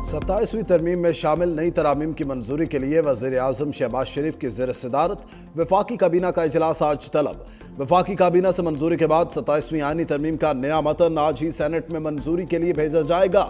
27वीं तरमीम में शामिल नई तरामीम की मंजूरी के लिए वज़ीर आज़म शहबाज शरीफ की ज़ेर सदारत वफाकी काबीना का इजलास आज तलब। वफाकी काबीना से मंजूरी के बाद 27वीं आईनी तरमीम का नया मतन आज ही सेनेट में मंजूरी के लिए भेजा जाएगा।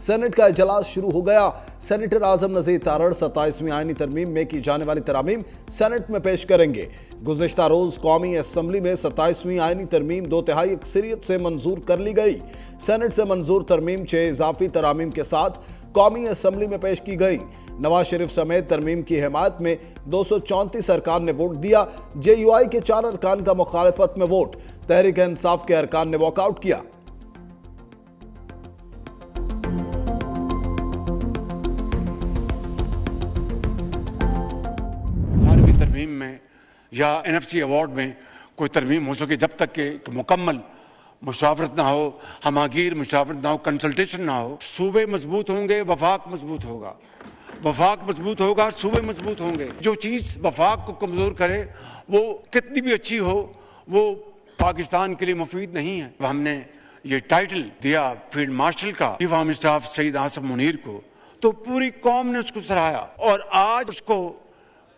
सेनेट का इजलास शुरू हो गया। सेनेटर आजम नज़ीर तारड़ 27वीं आईनी तरमीम में की जाने वाली तरामीम सेनेट में पेश करेंगे। गुज़िश्ता रोज कौमी असम्बली में 27वीं आईनी तरमीम 2/3 अक्सरियत से मंजूर कर ली गई। सेनेट से मंजूर तरमीम 6 इजाफी तरामीम के साथ कौमी असम्बली में पेश की गई। नवाज शरीफ समेत तरमीम की हिमायत में 234 अरकान ने वोट दिया। JUI के 4 अरकान का मुखालिफत में वोट। तहरीक इंसाफ के अरकान ने वॉकआउट किया। तरमीम में या NFC अवार्ड में कोई तरमीम हो सके, जब तक कि मुकम्मल मुशावरत ना हो, हमागीर मुशावरत ना हो, कंसल्टेशन ना हो, सूबे मजबूत होंगे, वफाक मजबूत होगा। वफाक मजबूत होगा, सूबे मजबूत होंगे। जो चीज़ वफाक को कमज़ोर करे वो कितनी भी अच्छी हो, वो पाकिस्तान के लिए मुफीद नहीं है। हमने ये टाइटल दिया फील्ड मार्शल का डिफाम स्टाफ सईद आसिम मुनीर को, तो पूरी कौम ने उसको सराहा और आज उसको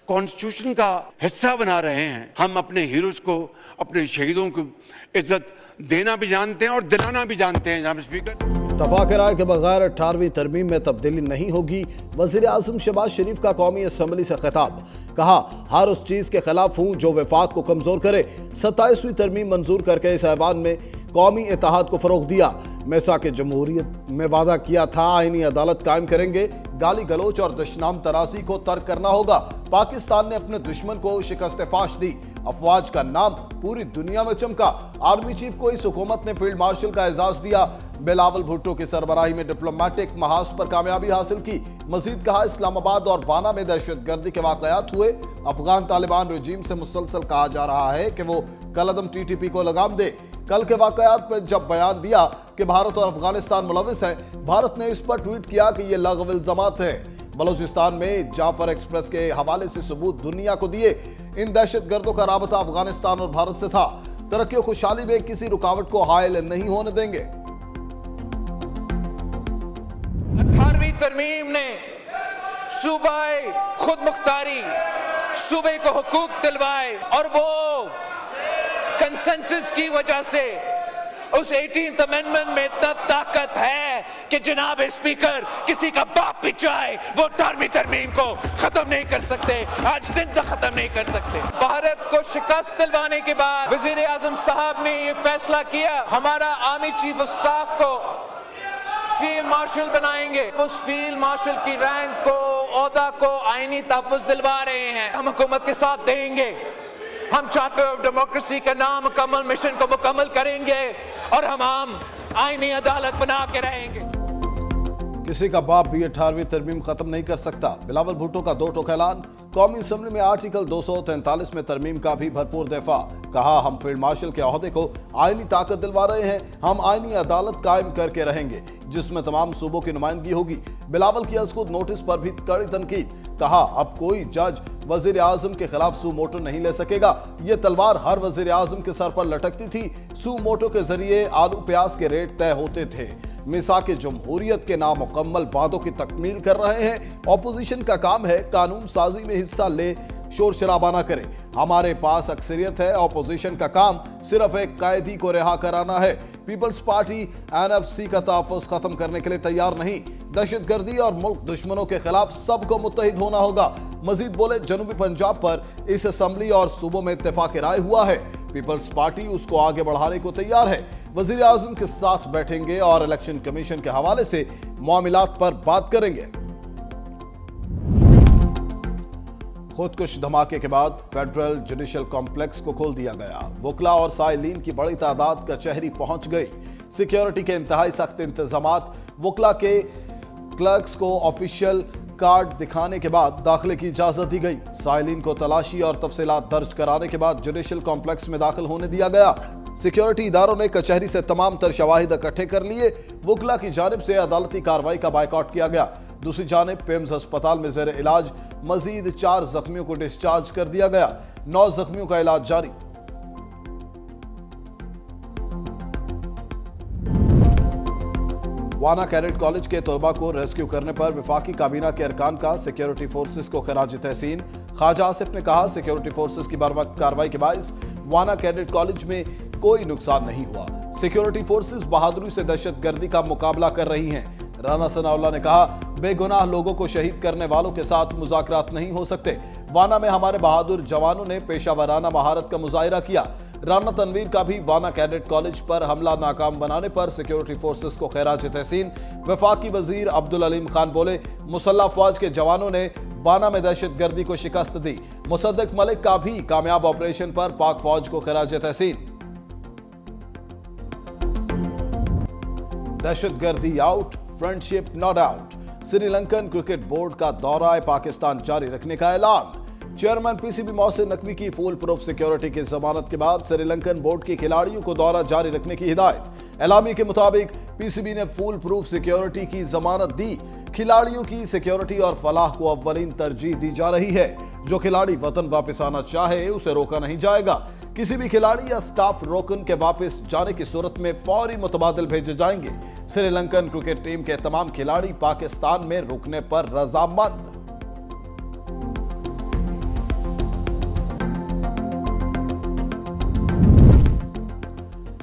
कॉन्स्टिट्यूशन का हिस्सा बना रहे हैं। हम अपने हीरोज को, अपने शहीदों को इज्जत देना भी जानते हैं और दिलाना भी जानते हैं। जनाब स्पीकर, इत्तफाक राय के बगैर 18वीं तरमीम में तब्दीली नहीं होगी। वज़ीर आज़म शहबाज शरीफ का कौमी असम्बली से खिताब। कहा, हर उस चीज के खिलाफ हूं जो वफाक को कमजोर करे। 27वीं तरमीम मंजूर करके इस ऐवान में कौमी इत्तेहाद को फरोग दिया। मैसा के जमहूरियत में वादा किया था आईनी अदालत कायम करेंगे। गाली गलोच और दुश्मन तरासी को तर्क करना होगा। पाकिस्तान ने अपने दुश्मन को शिकस्त फाश दी। अफवाज का नाम पूरी दुनिया में चमका। आर्मी चीफ को इस हुकूमत ने फील्ड मार्शल का एजाज दिया। बिलावल भुट्टो की सरबराही में डिप्लोमेटिक महाज पर कामयाबी हासिल की। मजीद कहा, इस्लामाबाद और वाना में दहशतगर्दी के वाकयात हुए। अफगान तालिबान रजीम से मुसलसल कहा जा रहा है कि वो कलअदम TTP को लगाम दे। कल के वाकयात पर जब बयान दिया कि भारत और अफगानिस्तान मुलविस है, भारत ने इस पर ट्वीट किया कि ये लग़व इल्ज़ामात है। बलूचिस्तान में जाफर एक्सप्रेस के हवाले से सबूत दुनिया को दिए। इन दहशतगर्दों का राबता अफगानिस्तान और भारत से था। तरक्की और खुशहाली में किसी रुकावट को हायल नहीं होने देंगे। 18वीं तरमीम ने सूबाए खुद मुख्तारी, सूबे को हुकूक दिलवाए और वो कंसेंसस की वजह से उस 18th अमेंडमेंट में इतना ताकत है कि जनाब स्पीकर किसी का बाप भी चाहे वो 18वीं तरमीम को खत्म नहीं कर सकते, आज दिन तक खत्म नहीं कर सकते। भारत को शिकस्त दिलवाने के बाद वजीर आजम साहब ने ये फैसला किया, हमारा आर्मी चीफ ऑफ स्टाफ को फील्ड मार्शल बनाएंगे। उस फील्ड मार्शल की रैंक को, ओहदा को आईनी तहफ़्फ़ुज़ दिलवा रहे हैं। हम हुकूमत के साथ देंगे। हम चार्टर ऑफ डेमोक्रेसी का नाम मुकम्मल मिशन को मुकम्मल करेंगे और हम आईनी अदालत बना के रहेंगे। किसी का बाप भी 18वीं तरमीम खत्म नहीं कर सकता। बिलावल भुट्टो का 2 टोक ऐलान। कौमी असम्बली में आर्टिकल 243 में तरमीम का भी भरपूर दफा। कहा, हम फील्ड मार्शल के ओहदे को आईनी ताकत दिलवा रहे हैं। हम आईनी अदालत कायम करके रहेंगे जिसमें तमाम सूबों की नुमाइंदगी होगी। बिलावल की असखुद नोटिस पर भी कड़ी तनकीद। कहा, अब कोई जज वजीर आजम के खिलाफ सू मोटो नहीं ले सकेगा। ये तलवार हर वजीर आजम के सर पर लटकती थी। सू मोटो के जरिए आलू प्याज के रेट तय होते थे। मिसा के जमहूरियत के नामुकम्मल वादों की तकमील कर रहे हैं। ऑपोजिशन का काम है कानून साजी में हिस्सा ले, शोर शराबा ना करे। हमारे पास अक्सरियत है। ऑपोजिशन का काम सिर्फ एक कैदी को रिहा कराना है। पीपल्स पार्टी NFC का तहफ़्फ़ुज़ खत्म करने के लिए तैयार नहीं। दहशतगर्दी और मुल्क दुश्मनों के खिलाफ सबको मुत्तहिद होना होगा। मजीद बोले, जनूबी पंजाब पर इस असम्बली और सूबों में इत्तेफाक राय हुआ है। पीपल्स पार्टी उसको आगे बढ़ाने को तैयार है। वजीर आजम के साथ बैठेंगे और इलेक्शन कमीशन के हवाले से मामलात पर बात करेंगे। खुदकुश धमाके के बाद फेडरल जुडिशल कॉम्प्लेक्स को खोल दिया गया। वकला और साइलिन की बड़ी तादाद कचहरी पहुंच गई। सिक्योरिटी के इंतहाई सख्त इंतजामात। वकला के क्लर्क्स को ऑफिशियल कार्ड दिखाने के बाद दाखिले की इजाजत दी गई। साइलिन को तलाशी और तफसीलात दर्ज कराने के बाद जुडिशल कॉम्प्लेक्स में दाखिल होने दिया गया। सिक्योरिटी इदारों ने कचहरी से तमाम तर शवाहिद इकट्ठे कर लिए। वकला की जानिब से अदालती कार्रवाई का बायकॉट किया गया। दूसरी जानिब पिम्स अस्पताल में जेर इलाज मजीद 4 जख्मियों को डिस्चार्ज कर दिया गया। 9 जख्मियों का इलाज जारी। वाना कैडेट कॉलेज के तलबा को रेस्क्यू करने पर वफाकी काबीना के अरकान का सिक्योरिटी फोर्सेस को खराज तहसीन। ख्वाजा आसिफ ने कहा, सिक्योरिटी फोर्सेस की बरवक्त कार्रवाई के बायस वाना कैडेट कॉलेज में कोई नुकसान नहीं हुआ। सिक्योरिटी फोर्सेस बहादुरी से दहशतगर्दी का मुकाबला कर रही हैं। राना सनाउल्लाह ने कहा, बेगुनाह लोगों को शहीद करने वालों के साथ मुज़ाकरात नहीं हो सकते। वाना में हमारे बहादुर जवानों ने पेशावराना महारत का मुजाहिरा किया। राना तनवीर का भी वाना कैडेट कॉलेज पर हमला नाकाम बनाने पर सिक्योरिटी फोर्सेस को खैराज तहसीन। वफाकी वजीर अब्दुल अलीम खान बोले, मुसल्लह फौज के जवानों ने वाना में दहशतगर्दी को शिकस्त दी। मुसद्दिक मलिक का भी कामयाब ऑपरेशन पर पाक फौज को खैराज तहसीन। दहशतगर्दी out, friendship not out. Sri Lankan cricket board का दौरा पाकिस्तान जारी रखने का ऐलान। चेयरमैन पीसीबी मोहसिन नकवी की फुल प्रूफ सिक्योरिटी की जमानत के बाद श्रीलंकन बोर्ड के खिलाड़ियों को दौरा जारी रखने की हिदायत। एलामी के मुताबिक पीसीबी ने फुल प्रूफ सिक्योरिटी की जमानत दी। खिलाड़ियों की सिक्योरिटी और फलाह को अव्वलीन तरजीह दी जा रही है। जो खिलाड़ी वतन वापस आना चाहे उसे रोका नहीं जाएगा। किसी भी खिलाड़ी या स्टाफ रोकन के वापस जाने की सूरत में फौरी मुतबादिल भेजे जाएंगे। श्रीलंकन क्रिकेट टीम के तमाम खिलाड़ी पाकिस्तान में रुकने पर रजामंद।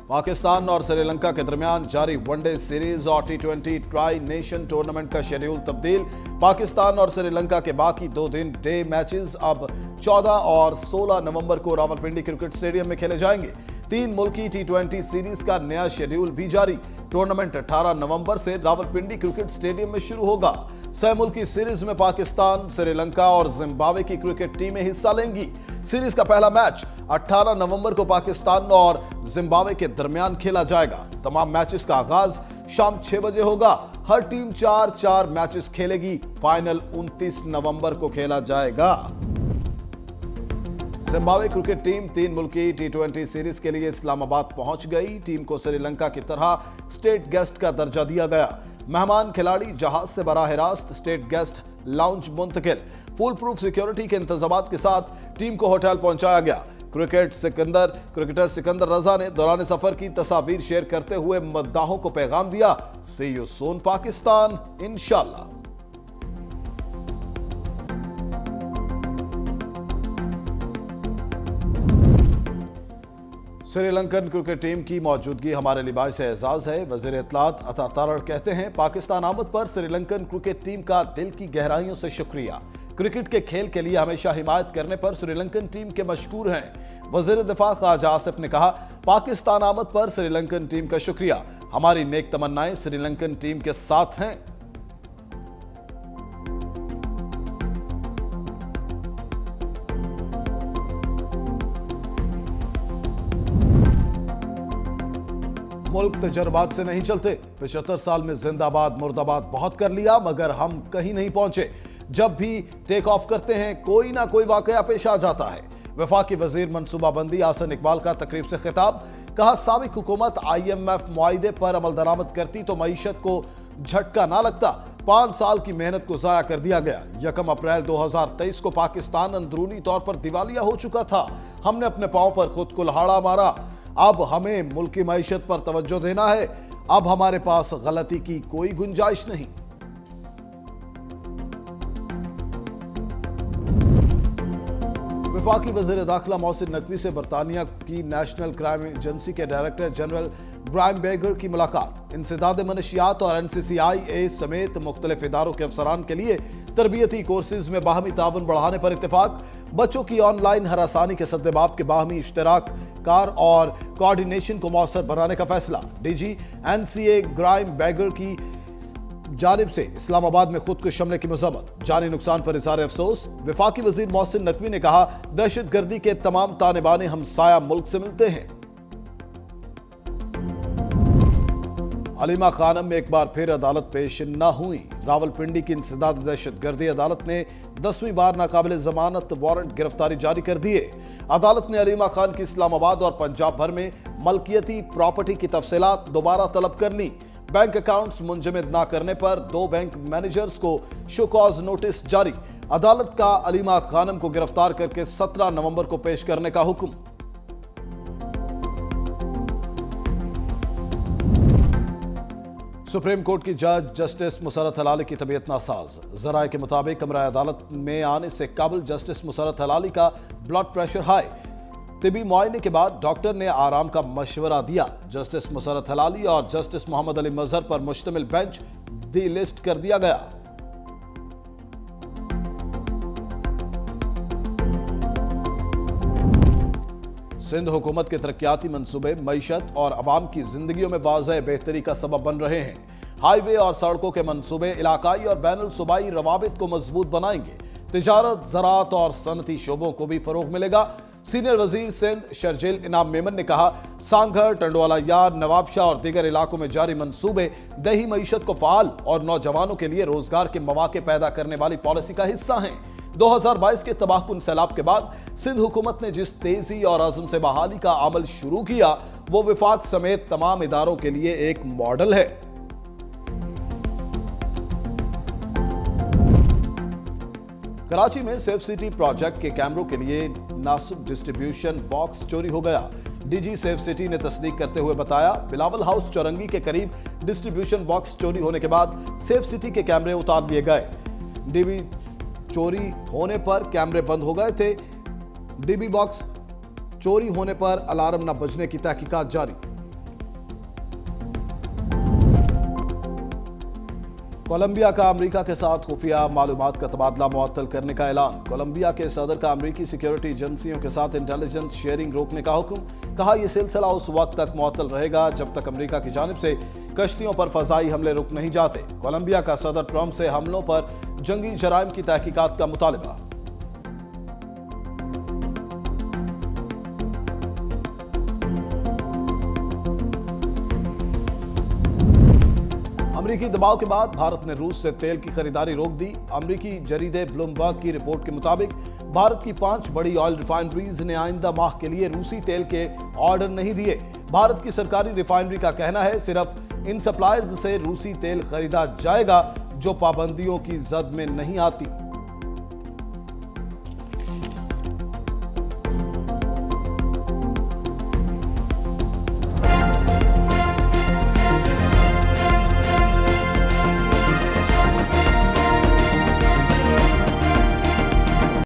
पाकिस्तान और श्रीलंका के दरमियान जारी वनडे सीरीज और टी20 ट्राई नेशन टूर्नामेंट का शेड्यूल तब्दील। पाकिस्तान और श्रीलंका के बाकी 2 दिन डे मैचेस अब 14 और 16 नवंबर को रावलपिंडी क्रिकेट स्टेडियम में खेले जाएंगे। 3 मुल्की टी20 सीरीज का नया शेड्यूल भी जारी। टूर्नामेंट 18 नवंबर से रावलपिंडी क्रिकेट स्टेडियम में शुरू होगा। 6 मुल्की सीरीज में पाकिस्तान, श्रीलंका और जिम्बाब्वे की क्रिकेट टीमें हिस्सा लेंगी। सीरीज का पहला मैच 18 नवंबर को पाकिस्तान और जिम्बाब्वे के दरमियान खेला जाएगा। तमाम मैचेस का आगाज शाम 6 बजे होगा। हर टीम 4-4 मैचेस खेलेगी। फाइनल 29 नवंबर को खेला जाएगा। जिम्बाब्वे क्रिकेट टीम 3 मुल्की टी20 सीरीज के लिए इस्लामाबाद पहुंच गई। टीम को श्रीलंका की तरह स्टेट गेस्ट का दर्जा दिया गया। मेहमान खिलाड़ी जहाज से बराह रास्त स्टेट गेस्ट लाउंज मुंतकिल। फुल प्रूफ सिक्योरिटी के इंतजामात के साथ टीम को होटल पहुंचाया गया। क्रिकेटर सिकंदर रजा ने दौरान सफर की तस्वीर शेयर करते हुए मद्दाहों को पैगाम दिया, सी यू सून पाकिस्तान इंशाल्लाह। श्रीलंकन क्रिकेट टीम की मौजूदगी हमारे लिए बाइस एजाज है। वजीर इत्तलात अता तारड़ कहते हैं, पाकिस्तान आमद पर श्रीलंकन क्रिकेट टीम का दिल की गहराइयों से शुक्रिया। क्रिकेट के खेल के लिए हमेशा हिमायत करने पर श्रीलंकन टीम के मशकूर हैं। वजीर दिफा ख्वाजा आसिफ ने कहा, पाकिस्तान आमद पर श्रीलंकन टीम का शुक्रिया। हमारी नेक तमन्नाएं श्रीलंकन टीम के साथ हैं। मुल्क तजर्बात से नहीं चलते। 75 साल में जिंदाबाद मुर्दाबाद बहुत कर लिया, मगर हम कहीं नहीं पहुंचे। जब भी टेक ऑफ करते हैं कोई ना कोई वाकया पेश आ जाता है। वफाकी वजीर मनसूबाबंदी आसन इकबाल का तकरीब से खिताब। कहा, साबिक हुकूमत IMF मुआहिदे पर अमल दरामद करती तो मईशत को झटका ना लगता। 5 साल की मेहनत को जाया कर दिया गया। 1 अप्रैल 2023 को पाकिस्तान अंदरूनी तौर पर दिवालिया हो चुका था। हमने अपने पांव पर खुद कुल्हाड़ा मारा। अब हमें मुल्की मईशत पर तवज्जो देना है। अब हमारे पास गलती की कोई गुंजाइश नहीं। वफाकी वज़ीर दाखिला मोहसिन नकवी से बरतानिया की नेशनल क्राइम एजेंसी के डायरेक्टर जनरल ब्रायन बेगर की मुलाकात। इंसदाद मनशियात और NCCIA समेत मुख्तलिफ इदारों के अफसरान के लिए तरबियती कोर्सेज में बाहमी ताउन बढ़ाने पर इत्तेफाक। बच्चों की ऑनलाइन हरासानी के सद्देबाब के बाहमी इश्तराक कार और कोऑर्डिनेशन को मौसर बनाने का फैसला। DG NCA ब्रायन बेगर की जानिब से इस्लामाबाद में खुद को शमले की मजम्मत। जानी नुकसान पर इज़हार अफसोस। वफाकी वजीर मोहसिन नकवी ने कहा, दहशतगर्दी के तमाम ताने बाने हमसाया मुल्क से मिलते हैं। अलीमा खानम में एक बार फिर अदालत पेश न हुई। रावलपिंडी की इंसदाद दहशतगर्दी अदालत ने 10वीं बार नाकाबिल जमानत वारंट गिरफ्तारी जारी कर दिए। अदालत ने अलीमा खान की इस्लामाबाद और पंजाब भर में मलकियती प्रॉपर्टी की तफसीलात दोबारा तलब कर ली। बैंक अकाउंट्स मुंजमद न करने पर 2 बैंक मैनेजर्स को शो कॉज नोटिस जारी। अदालत का अलीमा खानम को गिरफ्तार करके 17 नवंबर को पेश करने का हुक्म। सुप्रीम कोर्ट की जज जस्टिस मुसर्रत हलाली की तबीयत नासाज। जराये के मुताबिक कमरा अदालत में आने से कबल जस्टिस मुसर्रत हलाली का ब्लड प्रेशर हाई। तिबी मुआयने के बाद डॉक्टर ने आराम का मशवरा दिया। जस्टिस मुसर्रत हलाली और जस्टिस मोहम्मद अली मजहर पर मुश्तमिल बेंच डी लिस्ट कर दिया गया। सिंध हुकूमत के तरक्याती मंसूबे मईशत और अवाम की जिंदगियों में वाज़ह बेहतरी का सबब बन रहे हैं। हाईवे और सड़कों के मंसूबे इलाकाई और बैनुल सूबाई रवाबित को मजबूत बनाएंगे। तिजारत, ज़राअत और सनती शोबों को भी फरोग मिलेगा। सीनियर वजीर सिंध शर्जील इनाम मेमन ने कहा, सांगघर, टंडवाला यार, नवाबशाह और दीगर इलाकों में जारी मंसूबे दही मईशत को फाल और नौजवानों के लिए रोजगार के मौके पैदा करने वाली पॉलिसी का हिस्सा हैं। 2022 के तबाहकुन सैलाब के बाद सिंध हुकूमत ने जिस तेजी और आज़म से बहाली का अमल शुरू किया, वो विफाक समेत तमाम इदारों के लिए एक मॉडल है। कराची में सेफ सिटी प्रोजेक्ट के कैमरों के लिए नासिब डिस्ट्रीब्यूशन बॉक्स चोरी हो गया। डीजी सेफ सिटी ने तस्दीक करते हुए बताया, बिलावल हाउस चौरंगी के करीब डिस्ट्रीब्यूशन बॉक्स चोरी होने के बाद सेफ सिटी के कैमरे उतार लिए गए। डीबी चोरी होने पर कैमरे बंद हो गए थे। डीबी बॉक्स चोरी होने पर अलार्म न बजने की तहकीकात जारी। कोलंबिया का अमेरिका के साथ खुफिया मालूमात का तबादला मुअत्तल करने का ऐलान। कोलंबिया के सदर का अमेरिकी सिक्योरिटी एजेंसियों के साथ इंटेलिजेंस शेयरिंग रोकने का हुक्म। कहा, यह सिलसिला उस वक्त तक मुअत्तल रहेगा जब तक अमेरिका की जानिब से कश्तियों पर फजाई हमले रुक नहीं जाते। कोलंबिया का सदर ट्रंप से हमलों पर जंगी जराइम की तहकीकात का मुतालबा। अमेरिकी दबाव के बाद भारत ने रूस से तेल की खरीदारी रोक दी। अमेरिकी जरीदे ब्लूमबर्ग की रिपोर्ट के मुताबिक भारत की 5 बड़ी ऑयल रिफाइनरीज ने आइंदा माह के लिए रूसी तेल के ऑर्डर नहीं दिए। भारत की सरकारी रिफाइनरी का कहना है, सिर्फ इन सप्लायर्स से रूसी तेल खरीदा जाएगा जो पाबंदियों की जद में नहीं आती।